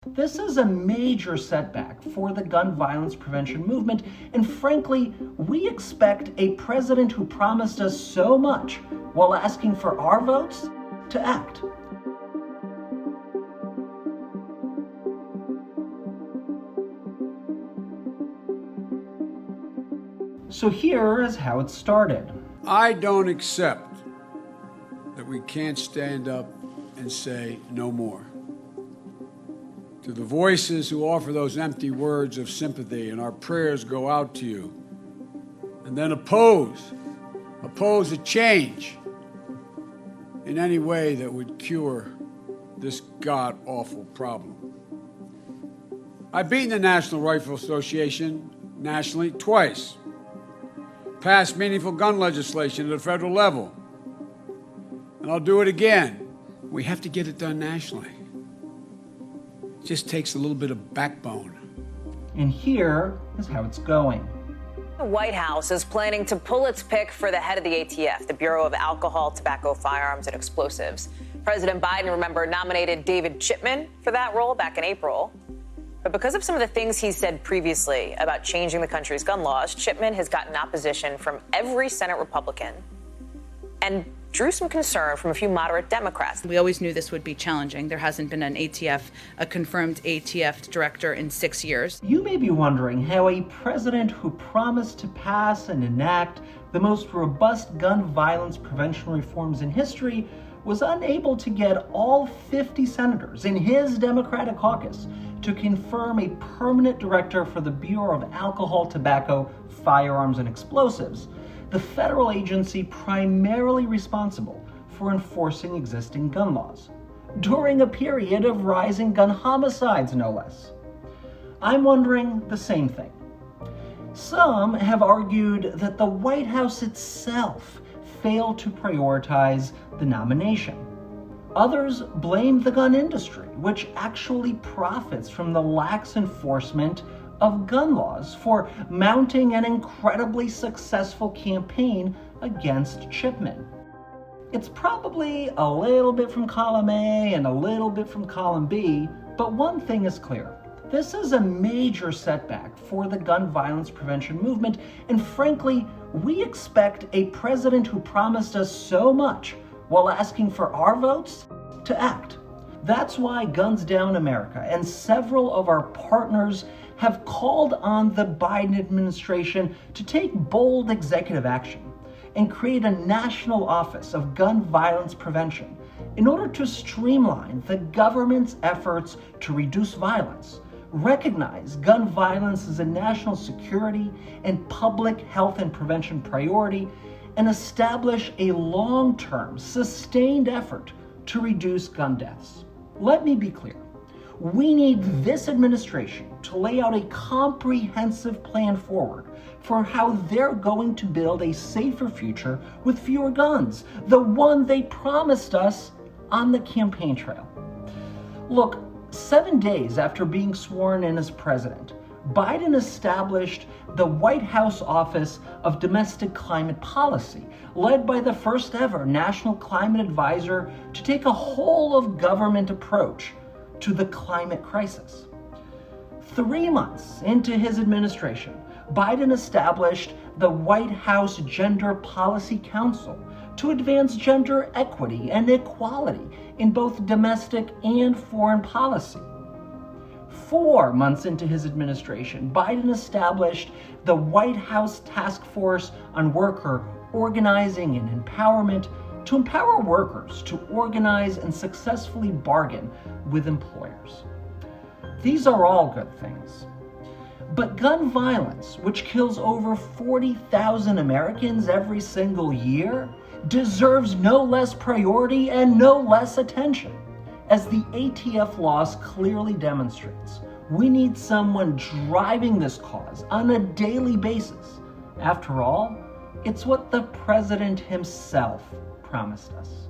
This is a major setback for the gun violence prevention movement, and frankly, we expect a president who promised us so much while asking for our votes to act. So here is how it started. I don't accept that we can't stand up and say no more. To the voices who offer those empty words of sympathy, and our prayers go out to you, and then oppose a change in any way that would cure this god-awful problem. I've beaten the National Rifle Association nationally twice, passed meaningful gun legislation at a federal level, and I'll do it again. We have to get it done nationally. It just takes a little bit of backbone. And here is how it's going. The White House is planning to pull its pick for the head of the ATF, the Bureau of Alcohol, Tobacco, Firearms, and Explosives. President Biden, remember, nominated David Chipman for that role back in April. But because of some of the things he said previously about changing the country's gun laws, Chipman has gotten opposition from every Senate Republican and drew some concern from a few moderate Democrats. We always knew this would be challenging. There hasn't been a confirmed ATF director in 6 years. You may be wondering how a president who promised to pass and enact the most robust gun violence prevention reforms in history was unable to get all 50 senators in his Democratic caucus to confirm a permanent director for the Bureau of Alcohol, Tobacco, Firearms, and Explosives, the federal agency primarily responsible for enforcing existing gun laws, during a period of rising gun homicides, no less. I'm wondering the same thing. Some have argued that the White House itself failed to prioritize the nomination. Others blame the gun industry, which actually profits from the lax enforcement of gun laws, for mounting an incredibly successful campaign against Chipman. It's probably a little bit from column A and a little bit from column B, but one thing is clear. This is a major setback for the gun violence prevention movement, and frankly, we expect a president who promised us so much while asking for our votes to act. That's why Guns Down America and several of our partners have called on the Biden administration to take bold executive action and create a national office of gun violence prevention in order to streamline the government's efforts to reduce violence, recognize gun violence as a national security and public health and prevention priority, and establish a long-term, sustained effort to reduce gun deaths. Let me be clear. We need this administration to lay out a comprehensive plan forward for how they're going to build a safer future with fewer guns, the one they promised us on the campaign trail. Look, 7 days after being sworn in as president, Biden established the White House Office of Domestic Climate Policy, led by the first ever National Climate Advisor to take a whole of government approach to the climate crisis. 3 months into his administration, Biden established the White House Gender Policy Council to advance gender equity and equality in both domestic and foreign policy. 4 months into his administration, Biden established the White House Task Force on Worker Organizing and Empowerment to empower workers to organize and successfully bargain with employers. These are all good things. But gun violence, which kills over 40,000 Americans every single year, deserves no less priority and no less attention. As the ATF loss clearly demonstrates, we need someone driving this cause on a daily basis. After all, it's what the president himself promised us.